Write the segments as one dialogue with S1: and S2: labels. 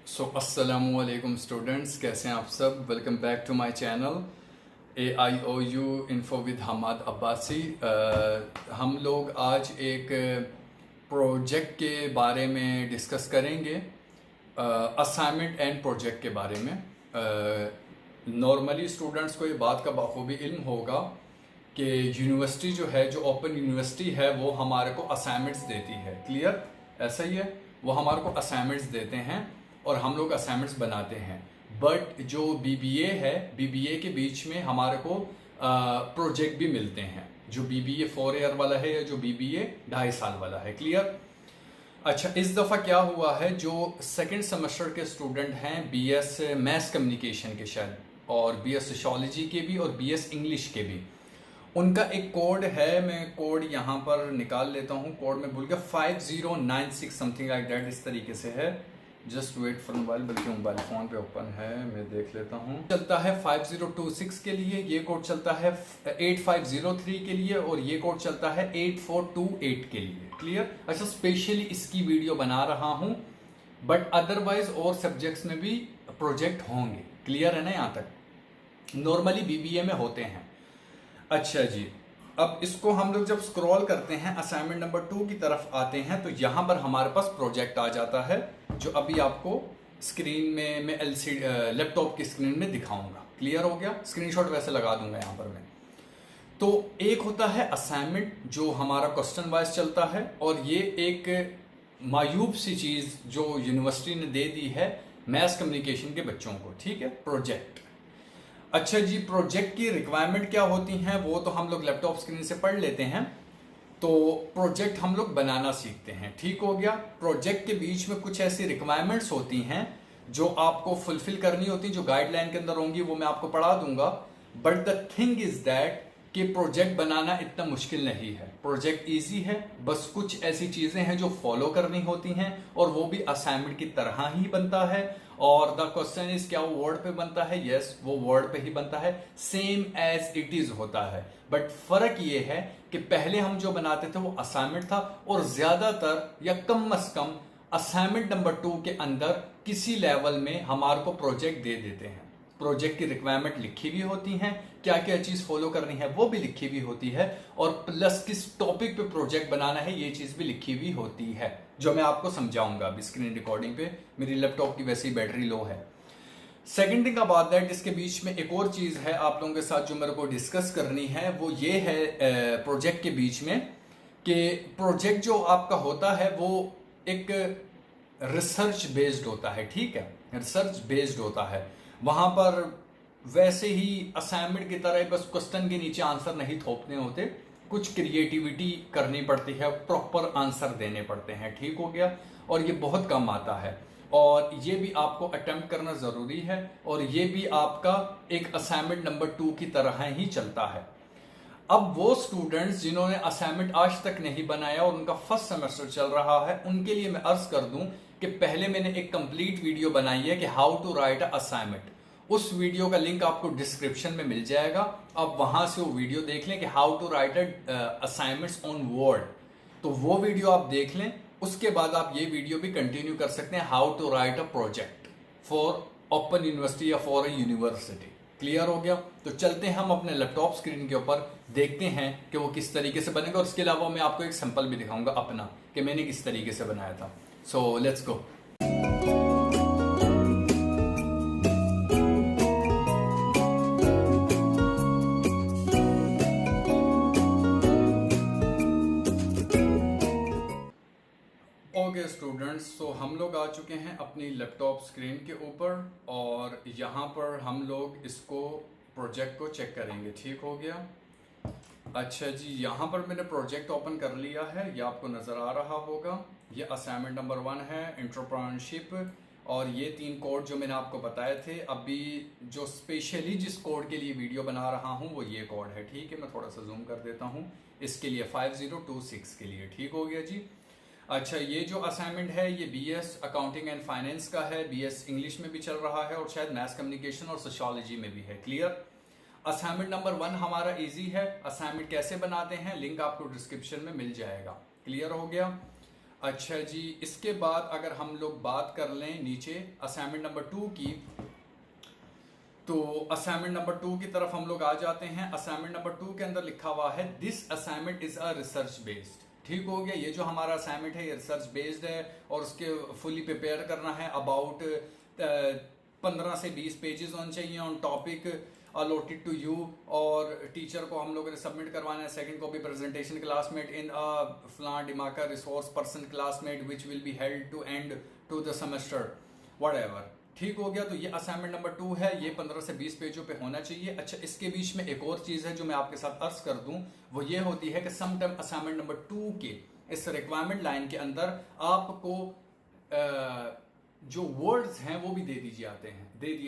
S1: अस्सलामुअलैकुम स्टूडेंट्स, कैसे हैं आप सब। Welcome back to my channel AIOU info with Hamad Abbasi. हम लोग आज एक प्रोजेक्ट के बारे में डिस्कस करेंगे, असाइनमेंट एंड प्रोजेक्ट के बारे में। नॉर्मली स्टूडेंट्स को ये बात का बखूबी इल्म होगा कि यूनिवर्सिटी जो है, जो ओपन यूनिवर्सिटी है, वो हमारे को असाइनमेंट्स देती है। क्लियर, ऐसा ही है, वो हमारे को असाइनमेंट्स देते हैं और हम लोग असाइनमेंट्स बनाते हैं। बट जो BBA है, BBA के बीच में हमारे को प्रोजेक्ट भी मिलते हैं, जो BBA 4 ईयर वाला है या जो BBA 2.5 साल वाला है। क्लियर। अच्छा, इस दफ़ा क्या हुआ है, जो सेकंड सेमेस्टर के स्टूडेंट हैं BS मैथ्स कम्युनिकेशन के शायद, और BS सोशियोलॉजी के भी और BS इंग्लिश के भी, उनका एक कोड है। मैं कोड यहाँ पर निकाल लेता हूँ। कोड में भूल गया, 5096 समथिंग लाइक दैट, इस तरीके से है। जस्ट वेट फॉर मोबाइल, बल्कि मोबाइल फ़ोन पे ओपन है, मैं देख लेता हूँ। चलता है 5026 के लिए, ये कोड चलता है 8503 के लिए, और ये कोड चलता है 8428 के लिए। क्लियर। अच्छा, स्पेशली इसकी वीडियो बना रहा हूँ, बट अदरवाइज और सब्जेक्ट्स में भी प्रोजेक्ट होंगे। क्लियर है ना, यहाँ तक नॉर्मली BBA में होते हैं। अच्छा जी, अब इसको हम लोग जब स्क्रॉल करते हैं असाइनमेंट नंबर 2 की तरफ आते हैं, तो यहां पर हमारे पास प्रोजेक्ट आ जाता है, जो अभी आपको स्क्रीन में मैं LCD लैपटॉप की स्क्रीन में दिखाऊंगा। क्लियर हो गया। स्क्रीनशॉट वैसे लगा दूंगा यहां पर मैं। तो एक होता है असाइनमेंट, जो हमारा क्वेश्चन वाइज चलता है, और ये एक मायूब सी चीज जो यूनिवर्सिटी ने दे दी है मैथ्स कम्युनिकेशन के बच्चों को। ठीक है, प्रोजेक्ट। अच्छा जी, प्रोजेक्ट की रिक्वायरमेंट क्या होती हैं वो तो हम लोग लैपटॉप स्क्रीन से पढ़ लेते हैं। तो प्रोजेक्ट हम लोग बनाना सीखते हैं। ठीक हो गया। प्रोजेक्ट के बीच में कुछ ऐसी रिक्वायरमेंट्स होती हैं जो आपको फुलफिल करनी होती, जो गाइडलाइन के अंदर होंगी, वो मैं आपको पढ़ा दूंगा। But the thing is that कि प्रोजेक्ट बनाना इतना मुश्किल नहीं है, प्रोजेक्ट इजी है। बस कुछ ऐसी चीजें हैं जो फॉलो करनी होती हैं, और वो भी असाइनमेंट की तरह ही बनता है। और द क्वेश्चन इज, क्या वो वर्ड पे बनता है? यस, वो वर्ड पे ही बनता है, सेम एज इट इज होता है। बट फर्क ये है कि पहले हम जो बनाते थे वो असाइनमेंट था, और ज्यादातर या कम अज कम असाइनमेंट नंबर 2 के अंदर किसी लेवल में हमारे को प्रोजेक्ट दे देते हैं। प्रोजेक्ट की रिक्वायरमेंट लिखी भी होती हैं, क्या क्या चीज फॉलो करनी है वो भी लिखी भी होती है, और प्लस किस टॉपिक पे प्रोजेक्ट बनाना है ये चीज भी लिखी भी होती है, जो मैं आपको समझाऊंगा अभी स्क्रीन रिकॉर्डिंग पे। मेरी लैपटॉप की वैसे ही बैटरी लो है। सेकेंड थिंग अबाउट दैट, इसके बीच में एक और चीज है आप लोगों के साथ जो मेरे को डिस्कस करनी है, वो ये है प्रोजेक्ट के बीच में, कि प्रोजेक्ट जो आपका होता है वो एक रिसर्च बेस्ड होता है। ठीक है, रिसर्च बेस्ड होता है। वहां पर वैसे ही असाइनमेंट की तरह बस क्वेश्चन के नीचे आंसर नहीं थोपने होते, कुछ क्रिएटिविटी करनी पड़ती है, प्रॉपर आंसर देने पड़ते हैं। ठीक हो गया। और ये बहुत कम आता है, और ये भी आपको अटेम्प्ट करना जरूरी है, और ये भी आपका एक असाइनमेंट नंबर 2 की तरह ही चलता है। अब वो स्टूडेंट्स जिन्होंने असाइनमेंट आज तक नहीं बनाया और उनका फर्स्ट सेमेस्टर चल रहा है, उनके लिए मैं अर्ज कर दूं कि पहले मैंने एक कंप्लीट वीडियो बनाई है कि how to write a assignment. उस वीडियो का लिंक आपको डिस्क्रिप्शन में मिल जाएगा, आप वहां से वो वीडियो देख लें कि how to write assignments on Word. तो वो वीडियो आप देख लें, उसके बाद आप ये वीडियो भी कंटिन्यू कर सकते हैं, how to write a project for open university या फॉर अ यूनिवर्सिटी। क्लियर हो गया। तो चलते हैं हम अपने लैपटॉप स्क्रीन के ऊपर, देखते हैं कि वो किस तरीके से बनेगा, और इसके अलावा मैं आपको एक सैंपल भी दिखाऊंगा अपना कि मैंने किस तरीके से बनाया था। So let's go. Okay students, तो हम लोग आ चुके हैं अपनी लैपटॉप स्क्रीन के ऊपर, और यहाँ पर हम लोग इसको प्रोजेक्ट को चेक करेंगे। ठीक हो गया। अच्छा जी, यहाँ पर मैंने प्रोजेक्ट ओपन कर लिया है, ये आपको नज़र आ रहा होगा। ये असाइनमेंट नंबर 1 है, एंटरप्रेन्योरशिप, और ये 3 कोड जो मैंने आपको बताए थे। अभी जो स्पेशली जिस कोड के लिए वीडियो बना रहा हूँ वो ये कोड है। ठीक है, मैं थोड़ा सा जूम कर देता हूँ इसके लिए, 5026 के लिए। ठीक हो गया जी। अच्छा, ये जो असाइनमेंट है ये BS अकाउंटिंग एंड फाइनेंस का है, BS इंग्लिश में भी चल रहा है, और शायद मैथ्स कम्युनिकेशन और सोशियोलॉजी में भी है। क्लियर। असाइनमेंट नंबर 1 हमारा इजी है। असाइनमेंट कैसे बनाते हैं लिंक आपको डिस्क्रिप्शन में मिल जाएगा। क्लियर हो गया। अच्छा जी, इसके बाद अगर हम लोग बात कर लें नीचे असाइनमेंट नंबर 2 की, तो असाइनमेंट नंबर 2 की तरफ हम लोग आ जाते हैं। असाइनमेंट नंबर 2 के अंदर लिखा हुआ है this assignment is a research based. ठीक हो गया, ये जो हमारा असाइनमेंट है ये रिसर्च बेस्ड है और उसके फुली प्रिपेयर करना है। अबाउट 15 से 20 पेजेस होने चाहिए on topic allotted to you, और टीचर को हम लोगों ने सबमिट करवाना है second copy presentation classmate in a फ्लान डिमाका resource person classmate which will be held to end to the semester whatever. ठीक हो गया, तो ये असाइनमेंट नंबर 2 है, ये 15 से 20 पेजों पे होना चाहिए। अच्छा, इसके बीच में एक और चीज है जो मैं आपके साथ अर्ज कर दूं, वो ये होती है कि समटाइम असाइनमेंट नंबर 2 के इस रिक्वायरमेंट लाइन के अंदर आपको जो वर्ड्स हैं वो भी दे दिए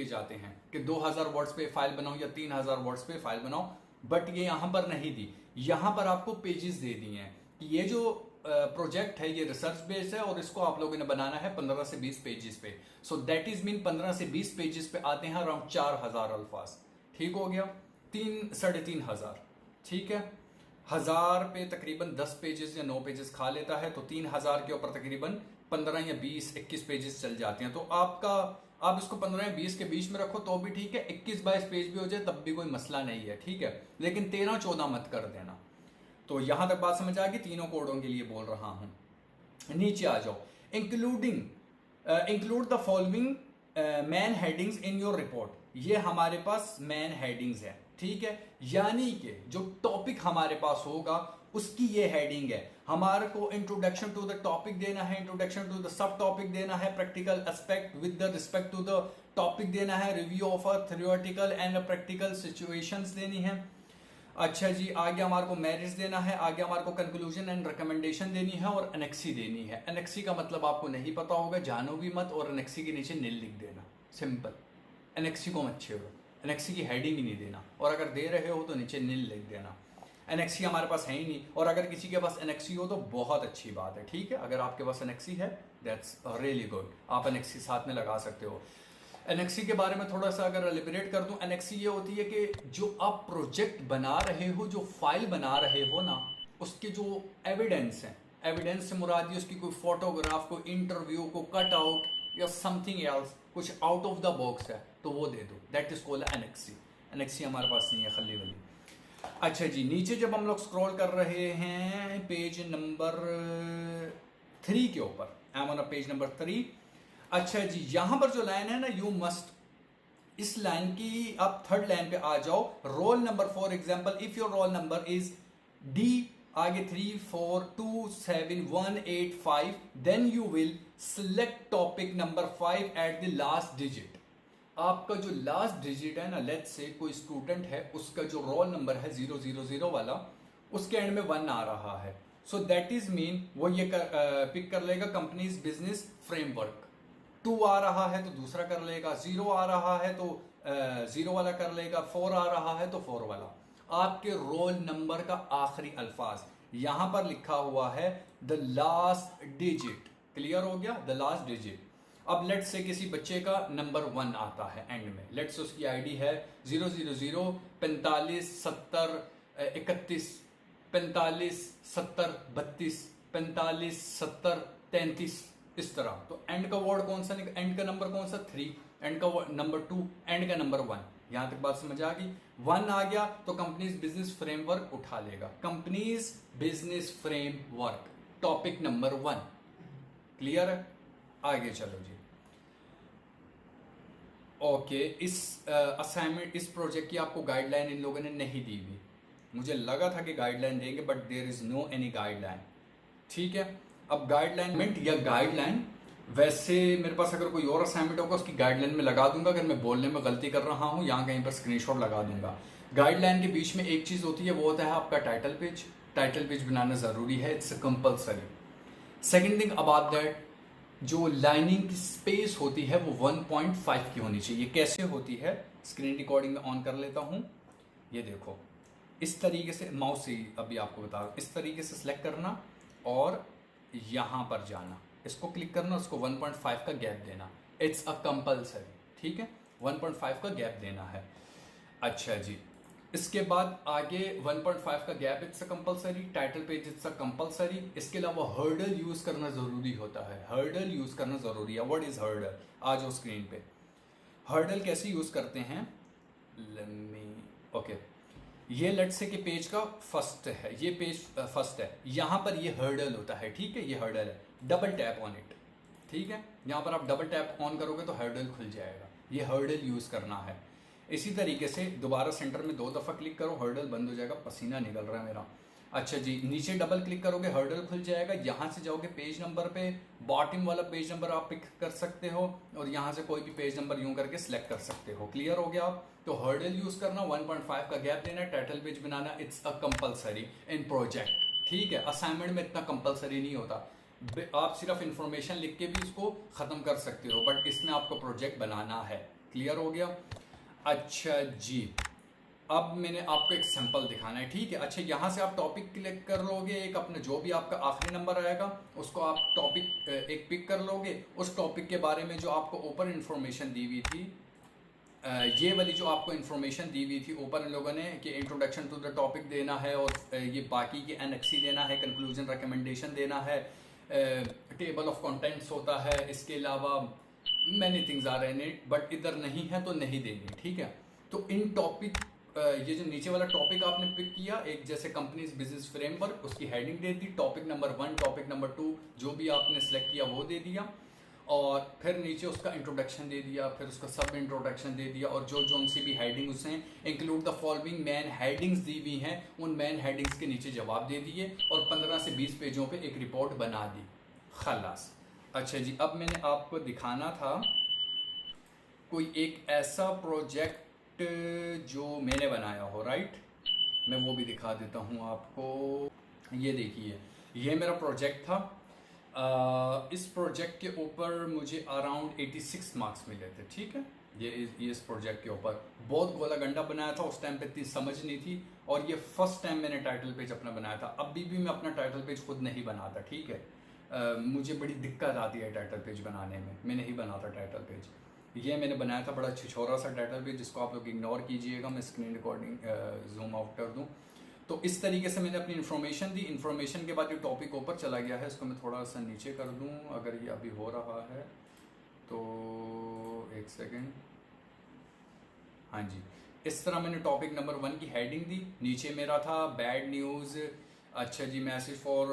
S1: जाते हैं कि 2000 वर्ड्स पे फाइल बनाओ या 3000 वर्ड्स पे फाइल बनाओ, बट ये यहां पर नहीं दी, यहां पर आपको पेजेस दे दिए हैं कि ये जो प्रोजेक्ट है ये रिसर्च बेस्ड है और इसको आप लोगों ने बनाना है 15 से 20 पेजेस पे। सो दैट इज मीन 15 से 20 पेजेस पे आते हैं अराउंड 4000 अल्फाज। ठीक हो गया, 3-3.5 ठीक है। 1000 पे तकरीबन 10 पेजेस या 9 पेजेस खा लेता है, तो 3000 के ऊपर तकरीबन 15 या 20-21 पेजेस चल जाते हैं। तो आप इसको 15 या 20 के बीच में रखो तो भी ठीक है, 21-22 पेज भी हो जाए तब भी कोई मसला नहीं है, ठीक है, लेकिन 13-14 मत कर देना। तो यहां तक बात समझ आ गई, तीनों कोडों के लिए बोल रहा हूं। नीचे आ जाओ, include the following main headings in your report. ये हमारे पास मैन हेडिंग्स है, ठीक है, यानी कि जो टॉपिक हमारे पास होगा उसकी ये हेडिंग है। हमारे को इंट्रोडक्शन टू द टॉपिक देना है, introduction to the sub topic देना है, practical aspect with the respect to the topic देना है, review of a theoretical and practical situations देनी है। अच्छा जी, आगे हमारे को मेरिट्स देना है, आगे हमारे को कंक्लूजन एंड रिकमेंडेशन देनी है और एनेक्सी देनी है। एनेक्सी का मतलब आपको नहीं पता होगा, जानो भी मत, और एनेक्सी के नीचे नील लिख देना, सिंपल। एनेक्सी को मत छेड़ो, एनेक्सी की हेडिंग ही नहीं देना, और अगर दे रहे हो तो नीचे नील लिख देना। एनेक्सी हमारे पास है ही नहीं, और अगर किसी के पास एनेक्सी हो तो बहुत अच्छी बात है, ठीक है। अगर आपके पास एनेक्सी है दैट्स रियली गुड, आप एनेक्सी साथ में लगा सकते हो। एनेक्सी के बारे में थोड़ा सा अगर लिबरेट कर दूं, एनेक्सी ये होती है कि जो आप प्रोजेक्ट बना रहे हो, जो फाइल बना रहे हो ना, उसके जो एविडेंस है, एविडेंस से मुराद ये उसकी कोई फोटोग्राफ, कोई इंटरव्यू, को कट आउट या समथिंग एल्स, कुछ आउट ऑफ द बॉक्स है तो वो दे दो, that is called annexe. Annexe हमारे पास नहीं है, खली वली। अच्छा जी, नीचे जब हम लोग स्क्रॉल कर रहे हैं पेज नंबर 3 के ऊपर, I am on page number 3। अच्छा जी, यहां पर जो लाइन है ना, यू मस्ट, इस लाइन की आप थर्ड लाइन पे आ जाओ। Roll number for example, if your roll number is D, आगे 3427185, then you will select topic number 5 at the last digit. आपका जो लास्ट डिजिट है ना, लेट्स से कोई स्टूडेंट है, उसका जो रोल नंबर है 000 वाला, उसके एंड में 1 आ रहा है, सो दैट इज मीन वो ये पिक कर लेगा कंपनीज बिजनेस फ्रेमवर्क। 2 आ रहा है तो दूसरा कर लेगा, 0 आ रहा है तो 0 वाला कर लेगा, 4 आ रहा है तो 4 वाला। आपके रोल नंबर का आखिरी अल्फाज यहां पर लिखा हुआ है द लास्ट डिजिट। क्लियर हो गया, द लास्ट डिजिट। अब लेट्स से किसी बच्चे का नंबर 1 आता है एंड में, लेट्स से उसकी आईडी है 000 45 70 31 45 70 32 45 70 33, इस तरह। तो एंड का वर्ड कौन सा, एंड का नंबर कौन सा, 3, एंड का नंबर 2, एंड का नंबर 1। यहां तक बात समझ आ गई। 1 आ गया तो कंपनीज बिजनेस फ्रेमवर्क उठा लेगा, companies business framework, topic number 1। Clear है, आगे चलो जी। ओके, इस असाइनमेंट, इस प्रोजेक्ट की आपको गाइडलाइन इन लोगों ने नहीं दी हुई। मुझे लगा था कि गाइडलाइन देंगे, but there is no any guideline, ठीक है। अब गाइडलाइन या गाइडलाइन, वैसे मेरे पास अगर कोई और असाइनमेंट होगा उसकी गाइडलाइन में लगा दूंगा, अगर मैं बोलने में गलती कर रहा हूं यहां कहीं पर स्क्रीनशॉट लगा दूंगा। गाइडलाइन के बीच में एक चीज होती है, वो होता है आपका टाइटल पेज। टाइटल पेज बनाना जरूरी है, it's compulsory. Second thing about that, जो लाइनिंग की स्पेस होती है वो 1.5 की होनी चाहिए। कैसे होती है, स्क्रीन रिकॉर्डिंग में ऑन कर लेता हूं, ये देखो, इस तरीके से माउस से अभी आपको बता रहा हूं, इस तरीके से सिलेक्ट करना और यहां पर जाना, इसको क्लिक करना, उसको 1.5 का गैप देना, इट्स अ कंपल्सरी, ठीक है, 1.5 का गैप देना है। अच्छा जी, इसके बाद आगे 1.5 का gap it's a compulsory, title page it's a compulsory. इसके अलावा हर्डल यूज करना जरूरी होता है, हर्डल यूज करना जरूरी है। What is hurdle? आ जाओ स्क्रीन पे। हर्डल कैसे यूज करते हैं? ओके, ये लेट्स से कि पेज का फर्स्ट है, ये पेज फर्स्ट है, यहां पर ये हर्डल होता है, ठीक है, ये हर्डल है। डबल टैप ऑन इट, ठीक है, यहां पर आप डबल टैप ऑन करोगे तो हर्डल खुल जाएगा, ये हर्डल यूज करना है। इसी तरीके से दोबारा सेंटर में 2 दफा क्लिक करो, हर्डल बंद हो जाएगा, पसीना निकल रहा है मेरा। अच्छा जी, नीचे डबल क्लिक करोगे हर्डल खुल जाएगा, यहां से जाओगे पेज नंबर पे, बॉटम वाला पेज नंबर आप पिक कर सकते हो और यहां से कोई भी पेज नंबर यूं करके सिलेक्ट कर सकते हो। क्लियर हो गया आप? तो हर्डल यूज करना, 1.5 का गैप देना, title page banana, it's a compulsory in project, ठीक है। असाइनमेंट में इतना कंपलसरी नहीं होता, आप सिर्फ इंफॉर्मेशन लिख के भी इसको खत्म कर सकते हो, बट इसमें आपको प्रोजेक्ट बनाना है। क्लियर हो गया? अच्छा जी, अब मैंने आपको एक सैंपल दिखाना है, ठीक है। अच्छा, यहां से आप टॉपिक क्लिक कर लोगे, एक अपने जो भी आपका आखिरी नंबर आएगा उसको आप टॉपिक एक पिक कर लोगे, उस टॉपिक के बारे में जो आपको ऊपर इंफॉर्मेशन दी हुई थी, ये वाली जो आपको इन्फॉर्मेशन दी हुई थी ऊपर इन लोगों ने कि इंट्रोडक्शन टू द टॉपिक देना है और ये बाकी की एनेक्सी देना है, कंक्लूजन रिकमेंडेशन देना है, टेबल ऑफ कंटेंट्स होता है, इसके अलावा मैनी थिंग्स आ रहे हैं, बट इधर नहीं है तो नहीं देंगे, ठीक है। तो इन टॉपिक ये जो नीचे वाला टॉपिक आपने पिक किया, एक जैसे कंपनीज बिजनेस फ्रेमवर्क, उसकी हेडिंग दे दी, टॉपिक नंबर 1, टॉपिक नंबर 2 जो भी आपने सेलेक्ट किया वो दे दिया, और फिर नीचे उसका इंट्रोडक्शन दे दिया, फिर उसका सब इंट्रोडक्शन दे दिया, और जो जो सी भी हेडिंग उसने include the following main headings दी हुई हैं, उन मैन हेडिंग्स के नीचे जवाब दे दिए और 15 से 20 पेजों पे एक रिपोर्ट बना दी, खलास। अच्छा जी, अब मैंने आपको दिखाना था कोई एक ऐसा प्रोजेक्ट जो मैंने बनाया हो, राइट, मैं वो भी दिखा देता हूँ आपको। ये देखिए, ये मेरा प्रोजेक्ट था। इस प्रोजेक्ट के ऊपर मुझे अराउंड 86 मार्क्स मिले थे, ठीक है। ये इस प्रोजेक्ट के ऊपर बहुत गोला गंडा बनाया था, उस टाइम पे इतनी समझ नहीं थी, और ये फर्स्ट टाइम मैंने टाइटल पेज अपना बनाया था। अभी भी मैं अपना टाइटल पेज खुद नहीं बनाता, ठीक है। मुझे बड़ी दिक्कत आती है टाइटल पेज बनाने में, मैं नहीं बनाता टाइटल पेज। ये मैंने बनाया था बड़ा छिछोरा सा टाइटल पेज, जिसको आप लोग इग्नोर कीजिएगा, मैं स्क्रीन रिकॉर्डिंग जूम आउट कर दूं। तो इस तरीके से मैंने अपनी इन्फॉर्मेशन दी, इन्फॉर्मेशन के बाद ये टॉपिक ऊपर चला गया है, इसको मैं थोड़ा सा नीचे कर दूं, अगर ये अभी हो रहा है तो एक सेकेंड। हाँ जी, इस तरह मैंने टॉपिक नंबर 1 की हेडिंग दी, नीचे मेरा था बैड न्यूज़, अच्छा जी, मैसेज फॉर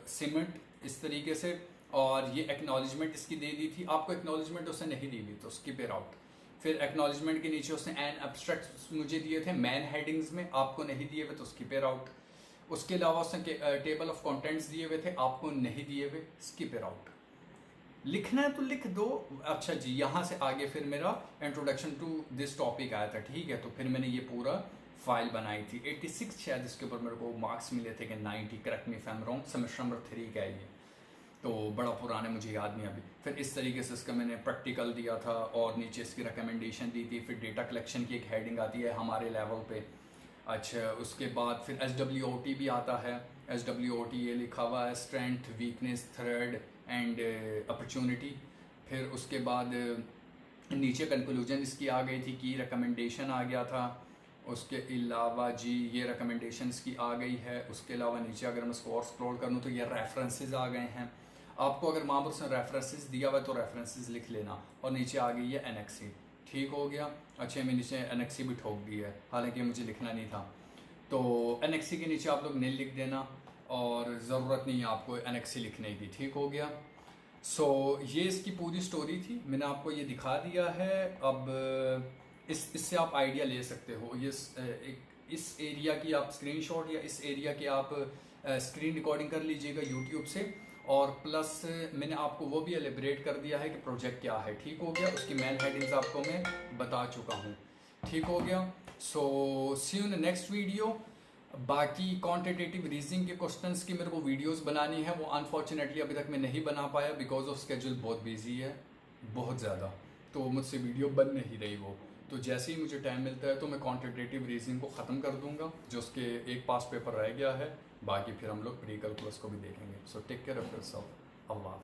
S1: सीमेंट, इस तरीके से, और ये एक्नॉलेजमेंट इसकी दे दी थी। आपको एक्नॉलेजमेंट उसने नहीं दी हुई तो स्किप इट आउट। फिर एक्नॉलेजमेंट के नीचे उसने एन एब्स्ट्रैक्ट मुझे दिए थे मैन हेडिंग्स में, आपको नहीं दिए हुए तो स्किप इट आउट। उसके अलावा उसने टेबल ऑफ कंटेंट्स दिए हुए थे, आपको नहीं दिए हुए, स्किप इट आउट। लिखना है तो लिख दो। अच्छा जी, यहाँ से आगे फिर मेरा इंट्रोडक्शन टू दिस टॉपिक आया था, ठीक है। तो फिर मैंने ये पूरा फाइल बनाई थी, 86 शायद इसके ऊपर मेरे को मार्क्स मिले थे कि 90, correct me if I am wrong, semester number 3 का है ये, तो बड़ा पुराना मुझे याद नहीं अभी। फिर इस तरीके से इसका मैंने प्रैक्टिकल दिया था और नीचे इसकी रिकमेंडेशन दी थी। फिर डेटा कलेक्शन की एक हेडिंग आती है हमारे लेवल पे। अच्छा, उसके बाद फिर SWOT भी आता है। SWOT ये लिखा हुआ है, strength, weakness, thread and opportunity. फिर उसके बाद नीचे कंक्लूजन इसकी आ गई थी, की रिकमेंडेशन आ गया था। उसके अलावा जी ये रिकमेंडेशन की आ गई है। उसके अलावा नीचे अगर मैं इसको और स्क्रॉल करूँ तो ये रेफरेंसेस आ गए हैं। आपको अगर वहाँ पर उसने रेफरेंसेस दिया हुआ है तो रेफरेंसेस लिख लेना, और नीचे आ गई है एनेक्सी, ठीक हो गया। अच्छा, मैं नीचे एनेक्सी भी ठोक दी है, हालांकि मुझे लिखना नहीं था। तो एनेक्सी के नीचे आप लोग नील लिख देना, और ज़रूरत नहीं है आपको एनेक्सी लिखने की, ठीक हो गया। सो ये इसकी पूरी स्टोरी थी, मैंने आपको ये दिखा दिया है। अब इससे आप आइडिया ले सकते हो। ये इस एरिया की आप स्क्रीनशॉट या इस एरिया की आप स्क्रीन रिकॉर्डिंग कर लीजिएगा यूट्यूब से, और प्लस मैंने आपको वो भी एलिब्रेट कर दिया है कि प्रोजेक्ट क्या है, ठीक हो गया। उसकी मेन हेडिंग्स आपको मैं बता चुका हूँ, ठीक हो गया। सो सी यू इन नेक्स्ट वीडियो। बाकी क्वांटिटेटिव रीजनिंग के क्वेश्चंस की मेरे को वीडियोस बनानी है, वो अनफॉर्चुनेटली अभी तक मैं नहीं बना पाया बिकॉज ऑफ स्केड्यूल बहुत बिजी है, बहुत ज़्यादा, तो मुझसे वीडियो बन नहीं रही वो। तो जैसे ही मुझे टाइम मिलता है तो मैं क्वांटिटेटिव रीजनिंग को ख़त्म कर दूंगा, जो उसके एक पास पेपर रह गया है, बाकी फिर हम लोग प्री कैलकुलस को भी देखेंगे। So take care of yourself, Allah.